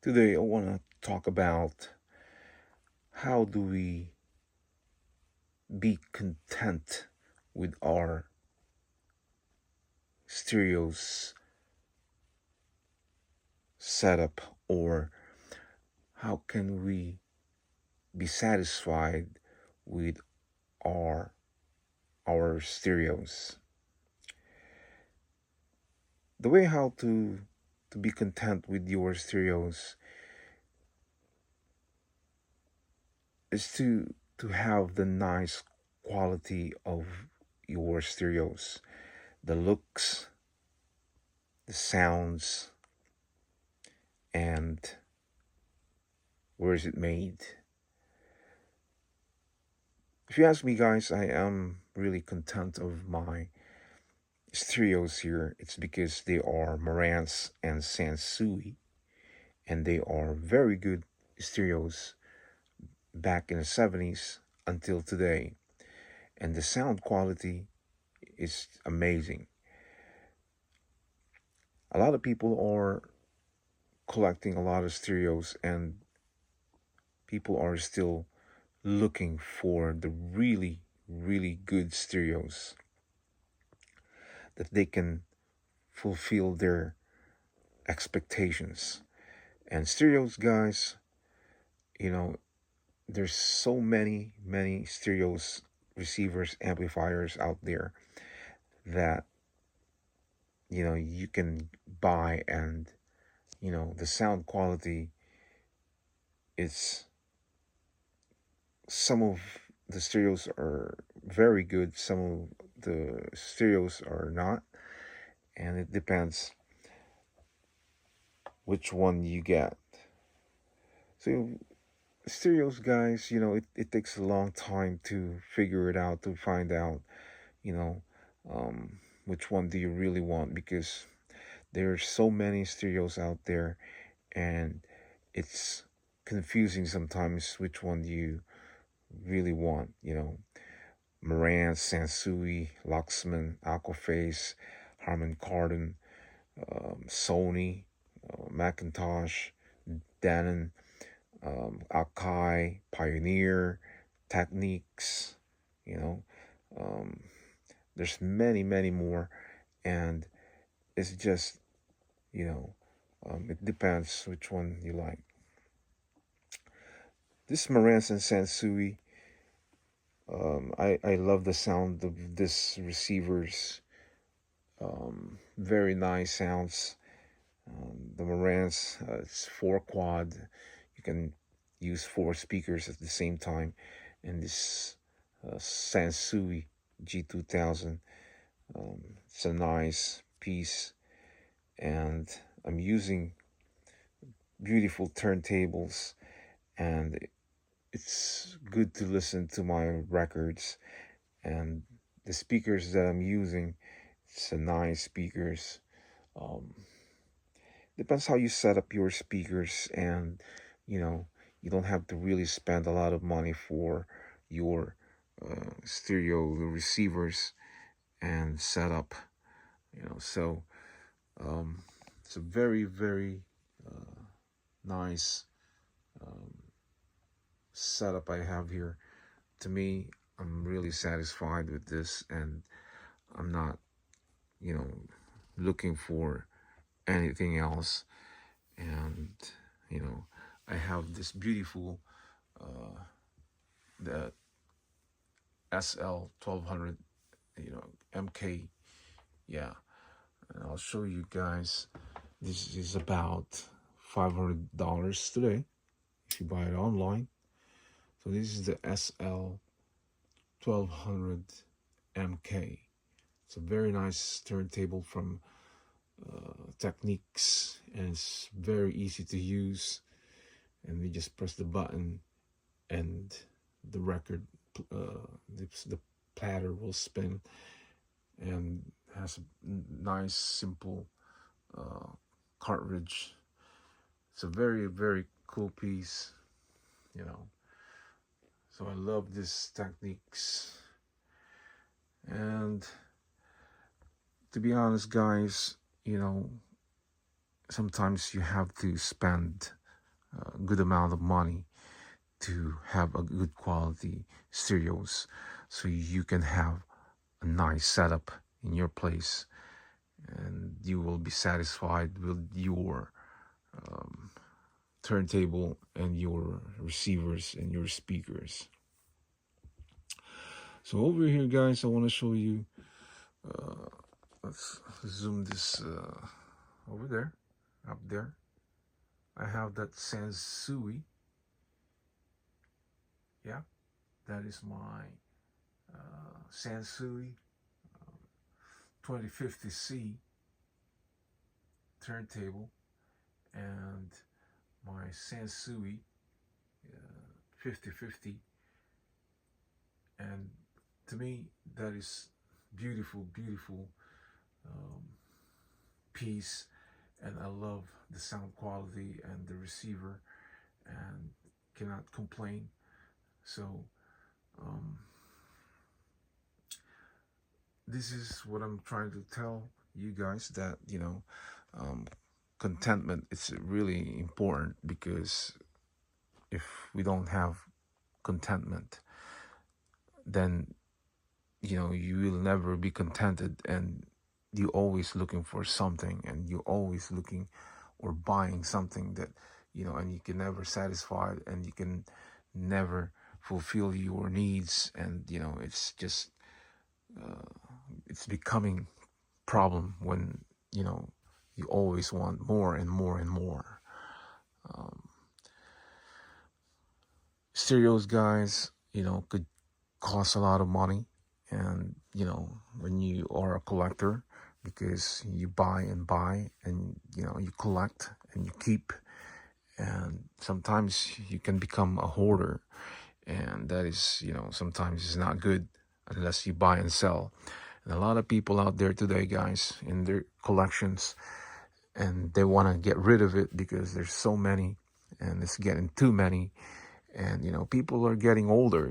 Today, I want to talk about how do we be content with our stereos setup, or how can we be satisfied with our our stereos. The way how to be content with your stereos is to have the nice quality of your stereos, the looks, the sounds, and where is it made. If you ask me, guys, I am really content of my stereos here. It's because they are Marantz and Sansui, and they are very good stereos back in the 70s until today. And the sound quality is amazing. A lot of people are collecting a lot of stereos, and people are still looking for the really, really good stereos that they can fulfill their expectations. And stereos, guys, you know, there's so many stereos, receivers, amplifiers out there that you can buy, and the sound quality is, some of the stereos are very good, some of the stereos are not, and it depends which one you get. So stereos, guys, it takes a long time to figure it out, to find out, you know, which one do you really want, because there's so many stereos out there, and it's confusing sometimes which one do you really want. Moran, Sansui, Luxman, Aquaface, Harman Kardon, Sony, Macintosh, Denon, Akai, Pioneer, Techniques, you know. Um, there's many more, and it's just, it depends which one you like. This Marantz and Sansui, I love the sound of this receivers. Very nice sounds. The Marantz, it's 4 quad. You can use 4 speakers at the same time. And this Sansui G2000, it's a nice piece. And I'm using beautiful turntables, and it's good to listen to my records. And the speakers that I'm using, it's a nice speakers. Um, Depends how you set up your speakers, and you know you don't have to really spend a lot of money for your stereo receivers and setup. So um, it's a very nice um, setup I have here. To me, I'm really satisfied with this, and I'm not, you know, looking for anything else. And you know, I have this beautiful the SL 1200, MK. Yeah, and I'll show you guys. This is about $500 today if you buy it online. So this is the SL 1200 MK. It's a very nice turntable from Techniques, and it's very easy to use. And we just press the button, and the record, the platter will spin, and has a nice simple uh, cartridge. It's a very cool piece, you know. So I love this Techniques. And to be honest, guys, sometimes you have to spend a good amount of money to have a good quality stereos, so you can have a nice setup in your place, and you will be satisfied with your turntable and your receivers and your speakers. So over here, guys, I want to show you. Let's zoom this over there, up there. I have that Sansui. Yeah, that is my Sansui 2050C turntable, and my Sansui 5050. And to me, that is beautiful, beautiful um, piece, and I love the sound quality and the receiver, and cannot complain. So um, this is what I'm trying to tell you guys, that um, contentment is really important, because if we don't have contentment, then you will never be contented, and you're always looking for something, and you're always looking or buying something that and you can never satisfy, and you can never fulfill your needs, and it's just it's becoming problem when you always want more and more and more. Stereos, guys, could cost a lot of money, and when you are a collector, because you buy and buy, and you collect and you keep, and sometimes you can become a hoarder, and that is sometimes is not good unless you buy and sell. And a lot of people out there today, guys, in their collections, and they want to get rid of it because there's so many, and it's getting too many. And people are getting older,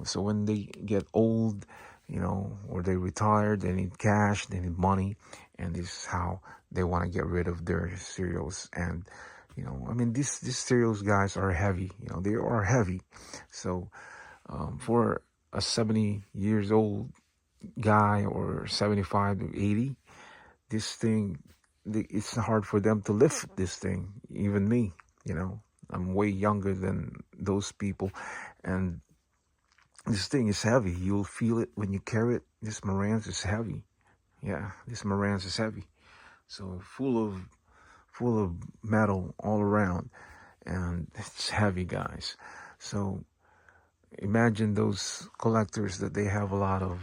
so when they get old, or they retire, they need cash, they need money, and this is how they want to get rid of their cereals. And I mean, these cereals, guys, are heavy. They are heavy. So for a 70 years old guy, or 75 to 80, this thing, it's hard for them to lift this thing. Even me, I'm way younger than those people, and this thing is heavy. You'll feel it when you carry it. This Marantz is heavy. Yeah, this Marantz is heavy. So full of metal all around, and it's heavy, guys. So imagine those collectors that they have a lot of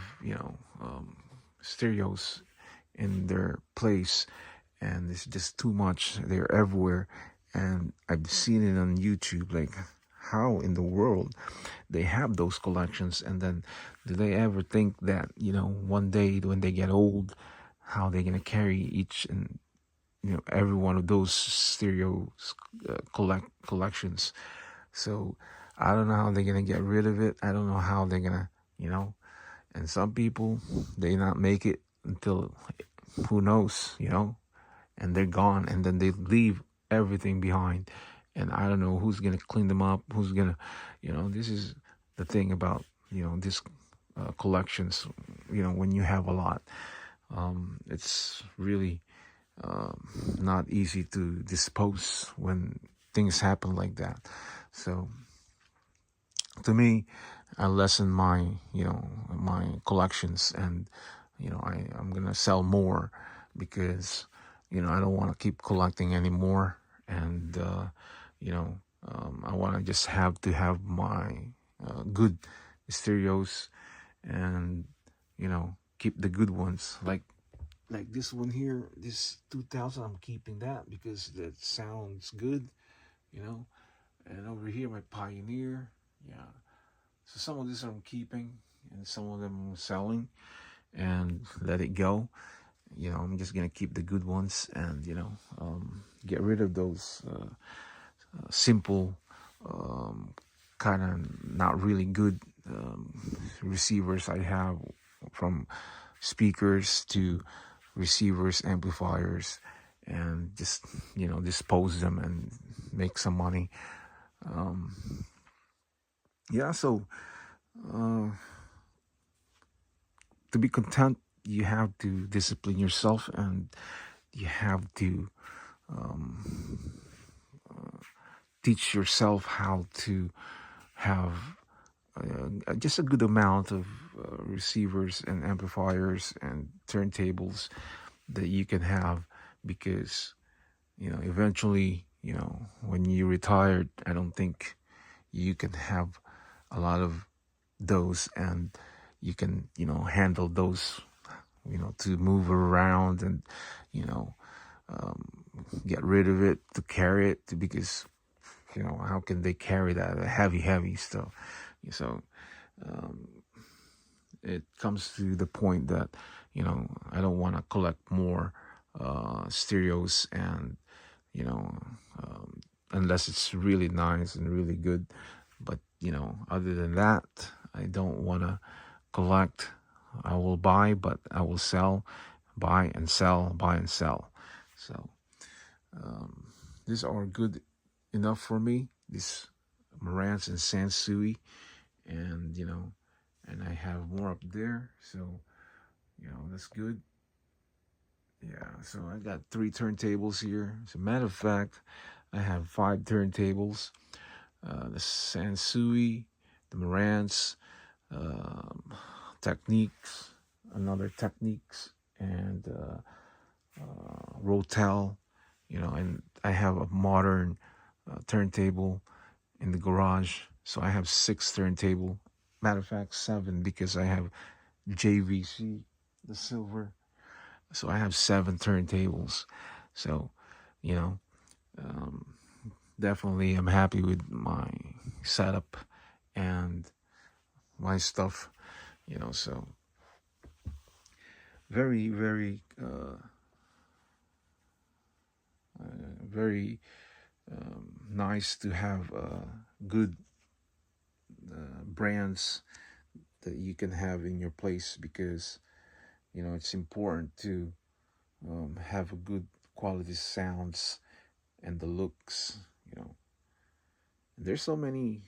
stereos in their place, and it's just too much. They're everywhere, and I've seen it on YouTube, like how in the world they have those collections, and then do they ever think that one day when they get old, how they're gonna carry each and every one of those stereos collections. So I don't know how they're gonna get rid of it. I don't know how they're gonna and some people, they not make it until who knows, and they're gone, and then they leave everything behind, and I don't know who's gonna clean them up, who's gonna this is the thing about this collections. When you have a lot, it's really not easy to dispose when things happen like that. So to me, I lessen my my collections, and I'm gonna sell more, because I don't want to keep collecting anymore, and I want to just have to have my good stereos, and keep the good ones, like this one here, this 2000. I'm keeping that because that sounds good, you know and over here, my Pioneer. Yeah. So some of these I'm keeping, and some of them I'm selling, and let it go. I'm just gonna keep the good ones, and get rid of those simple, kind of not really good receivers I have, from speakers to receivers, amplifiers, and just dispose them and make some money. um yeah, so uh to be content, you have to discipline yourself, and you have to um teach yourself how to have just a good amount of receivers and amplifiers and turntables that you can have, because eventually, when you retired, I don't think you can have a lot of those, and you can handle those, to move around, and you know um, get rid of it, to carry it, because how can they carry that heavy stuff? So um, it comes to the point that I don't want to collect more stereos, and you know unless it's really nice and really good. But other than that, I don't want to collect. I will buy, but I will sell, buy and sell, buy and sell. So um, these are good enough for me, these Marantz and Sansui. And and I have more up there, so that's good. Yeah, so I got 3 turntables here. As a matter of fact, I have 5 turntables: the Sansui, the Marantz, um, Techniques, another Techniques, and Rotel. And I have a modern turntable in the garage. So I have 6 turntable. Matter of fact, 7, because I have JVC, the silver. So I have 7 turntables. So, you know, um, definitely I'm happy with my setup and my stuff. So very, very, very nice to have good brands that you can have in your place, because it's important to have a good quality sounds and the looks. There's so many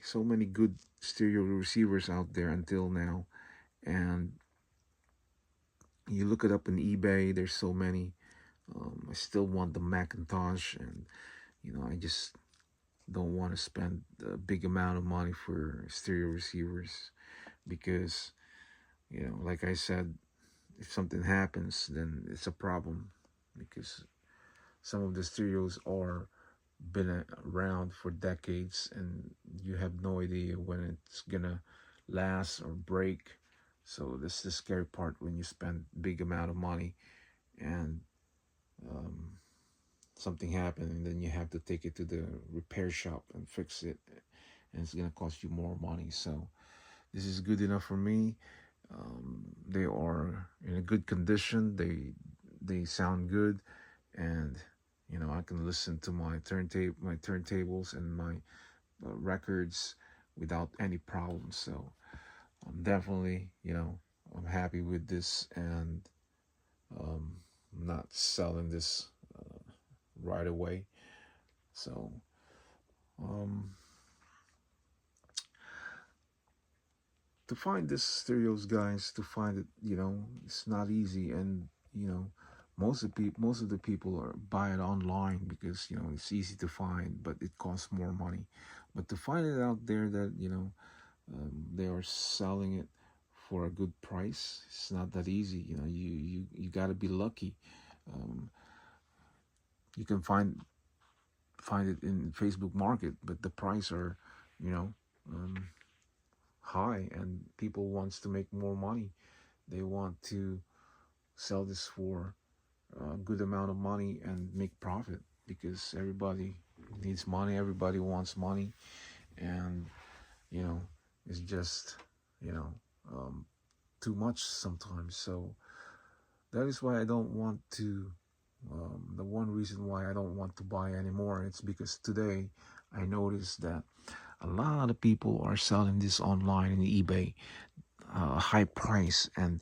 good stereo receivers out there until now, and you look it up on eBay. There's so many. I still want the Macintosh, and I just don't want to spend a big amount of money for stereo receivers, because like I said, if something happens, then it's a problem, because some of the stereos are been around for decades, and you have no idea when it's gonna last or break. So this is the scary part when you spend big amount of money, and um, something happened, and then you have to take it to the repair shop and fix it, and it's gonna cost you more money. So this is good enough for me. They are in a good condition. They sound good, and I can listen to my turntables and my records without any problems. So I'm definitely I'm happy with this, and um, I'm not selling this right away. So um, to find this stereos, guys, to find it, it's not easy. And most of the people are buy it online, because it's easy to find, but it costs more money. But to find it out there that they are selling it for a good price, it's not that easy. You got to be lucky. um, you can find it in Facebook Market, but the price are you know um, high, and people wants to make more money. They want to sell this for a good amount of money and make profit, because everybody needs money, everybody wants money. And you know it's just you know um, too much sometimes. So that is why I don't want to the one reason why I don't want to buy anymore. It's because today I noticed that a lot of people are selling this online in eBay, high price, and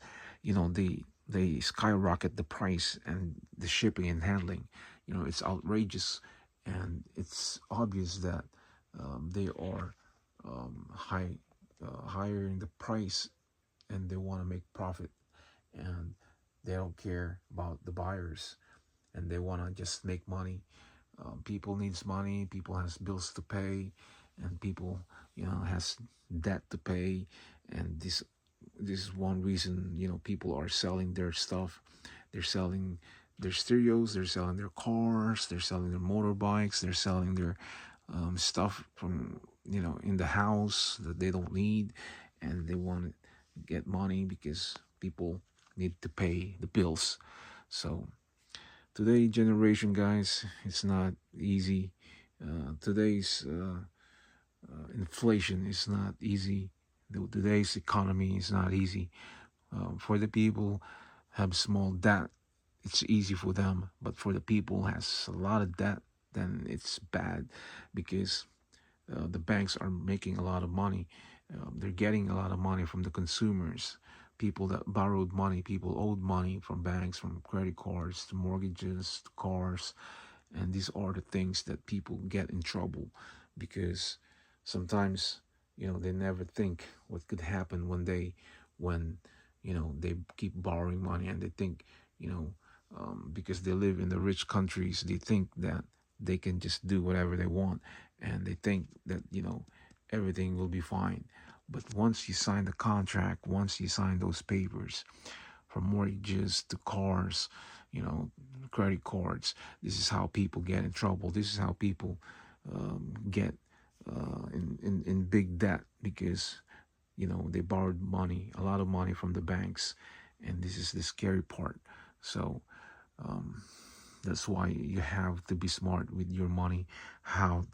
they skyrocket the price and the shipping and handling. it's outrageous, and it's obvious that they are hiring the price, and they want to make profit, and they don't care about the buyers, and they want to just make money. People needs money, people has bills to pay, and people has debt to pay, and this is one reason people are selling their stuff. They're selling their stereos, they're selling their cars, they're selling their motorbikes, they're selling their stuff from in the house that they don't need, and they want to get money because people need to pay the bills. So today generation, guys, it's not easy. Today's inflation is not easy. Today's economy is not easy. For the people have small debt, it's easy for them. But for the people has a lot of debt, then it's bad, because the banks are making a lot of money. They're getting a lot of money from the consumers. People that borrowed money, people owed money from banks, from credit cards, to mortgages, to cars. And these are the things that people get in trouble, because sometimes they never think what could happen one day when they keep borrowing money, and they think because they live in the rich countries, they think that they can just do whatever they want, and they think that everything will be fine. But once you sign the contract, once you sign those papers, from mortgages to cars, credit cards, this is how people get in trouble. This is how people get in big debt, because they borrowed money, a lot of money from the banks, and this is the scary part. So that's why you have to be smart with your money, how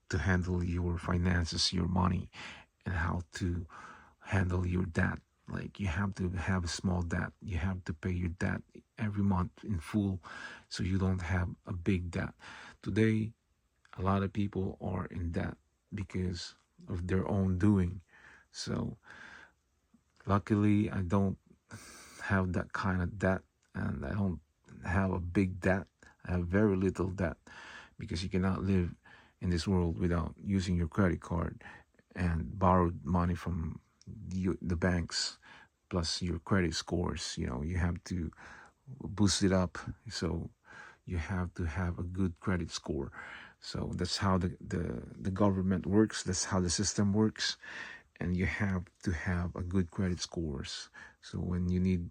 to handle your finances, your money, and how to handle your debt. Like, you have to have a small debt. You have to pay your debt every month in full, so you don't have a big debt. Today, a lot of people are in debt because of their own doing. So luckily, I don't have that kind of debt, and I don't have a big debt. I have very little debt, because you cannot live in this world without using your credit card and borrowed money from the banks, plus your credit scores. You have to boost it up, so you have to have a good credit score. So that's how the government works, that's how the system works, and you have to have a good credit scores. So when you need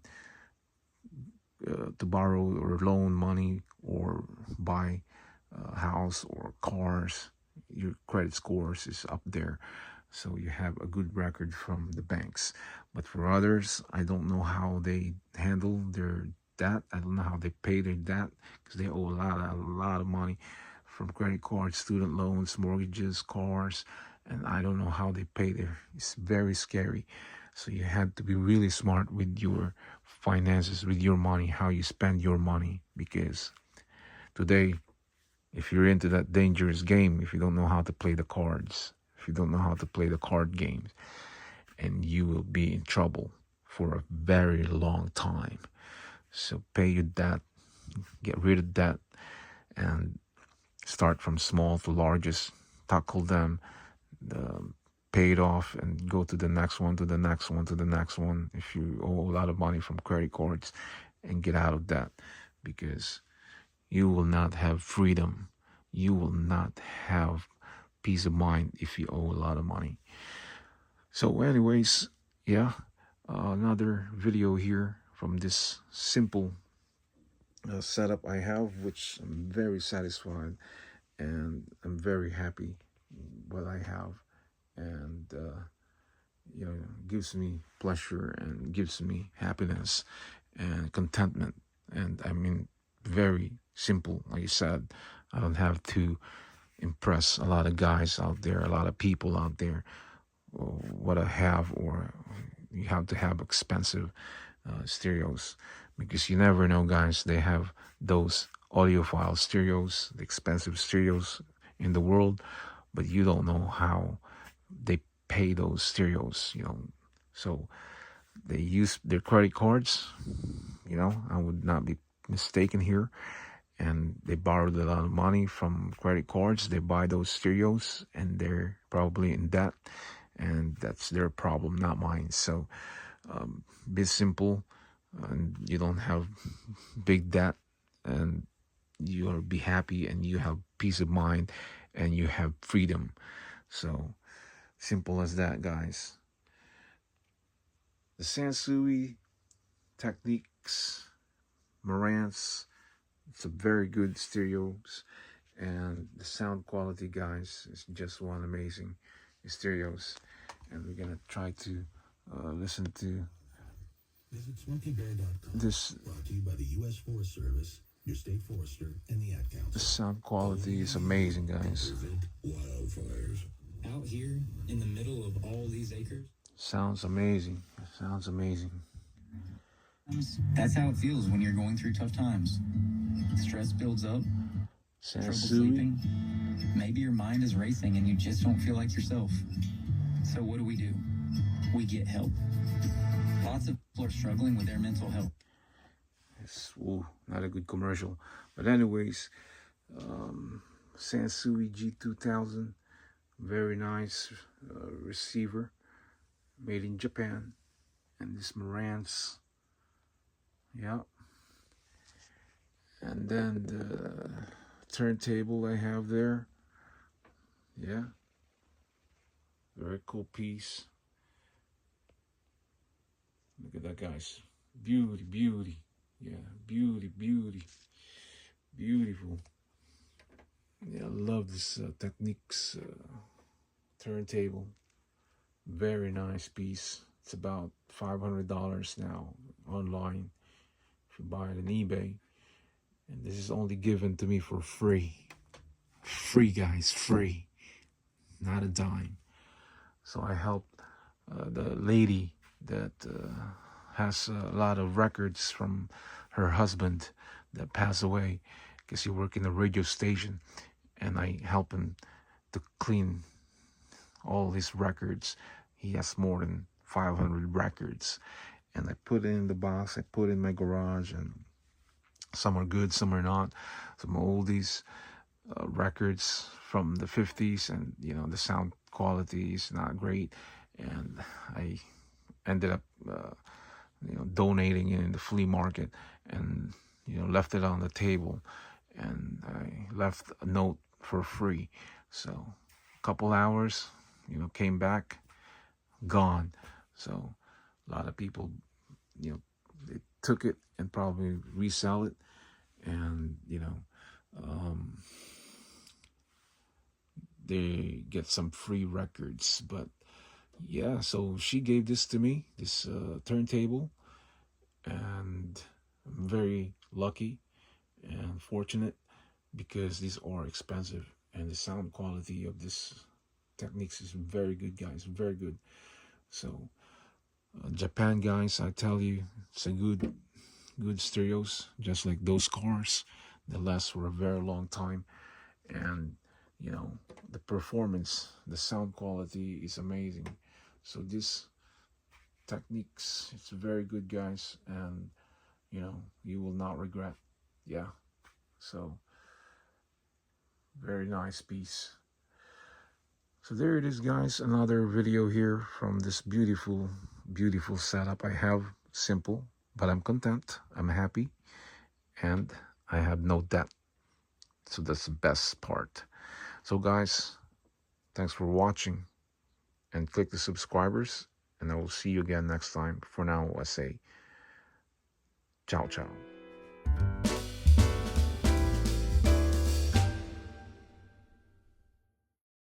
to borrow or loan money or buy a house or cars, your credit scores is up there, so you have a good record from the banks. But for others, I don't know how they handle their debt. I don't know how they pay their debt, because they owe a lot of money from credit cards, student loans, mortgages, cars, and I don't know how they pay their. It's very scary. So you have to be really smart with your finances, with your money, how you spend your money, because today, if you're into that dangerous game, if you don't know how to play the cards, if you don't know how to play the card games, and you will be in trouble for a very long time. So pay your debt, get rid of debt, and start from small to largest. Tackle them, pay it off, and go to the next one, to the next one, to the next one. If you owe a lot of money from credit cards, and get out of that, because you will not have freedom. You will not have peace of mind if you owe a lot of money. So anyways, yeah, another video here from this simple setup I have, which I'm very satisfied, and I'm very happy what I have, and gives me pleasure and gives me happiness and contentment. And I mean, very simple. Like I said, I don't have to impress a lot of guys out there, a lot of people out there, what I have, or you have to have expensive stereos, because you never know, guys. They have those audiophile stereos, the expensive stereos in the world, but you don't know how they pay those stereos, So they use their credit cards, I would not be mistaken here, and they borrowed a lot of money from credit cards. They buy those stereos, and they're probably in debt, and that's their problem, not mine. So be simple, and you don't have big debt, and you'll be happy, and you have peace of mind, and you have freedom. So simple as that, guys. The Sansui Techniques Marantz, it's a very good stereos, and the sound quality, guys, is just one amazing stereos. And we're gonna try to listen to Visit SmokeyBear.com. this. Brought to you by the U.S. Forest Service, your state forester, and the Ad Council. The sound quality is amazing, guys. Wildfires. Out here in the middle of all these acres. Sounds amazing. Sounds amazing. That's how it feels when you're going through tough times. Stress builds up, trouble Sansui. sleeping. Maybe your mind is racing and you just don't feel like yourself. So what do? We get help. Lots of people are struggling with their mental health. It's not a good commercial. But anyways, Sansui G2000, very nice receiver, made in Japan. And this Marantz, yeah. And then the turntable I have there, yeah. Very cool piece. Look at that, guys. Beauty, beauty. Yeah, beauty, beauty. Beautiful. Yeah, I love this Techniques turntable. Very nice piece. It's about $500 now online if you buy it on eBay. And this is only given to me for free. Free, guys, free. Not a dime. So I helped the lady that has a lot of records from her husband that passed away because he worked in a radio station, and I help him to clean all his records. He has more than 500 records, and I put it in the box. I put it in my garage, and some are good, some are not. Some oldies records from the 50s, and the sound quality is not great, and I ended up donating it in the flea market, and left it on the table, and I left a note for free. So a couple hours, came back, gone. So a lot of people, they took it and probably resell it, and they get some free records. But yeah, so she gave this to me, this turntable, and I'm very lucky and fortunate because these are expensive, and the sound quality of this Techniques is very good, guys, very good. So Japan, guys, I tell you, it's a good stereos, just like those cars that last for a very long time. And the performance, the sound quality is amazing. So this Techniques, it's very good, guys, and you will not regret. Yeah, so very nice piece. So there it is, guys, another video here from this beautiful setup I have. Simple, but I'm content, I'm happy, and I have no debt. So that's the best part. So guys, thanks for watching, and click the subscribers, and I will see you again next time. For now, I say ciao ciao.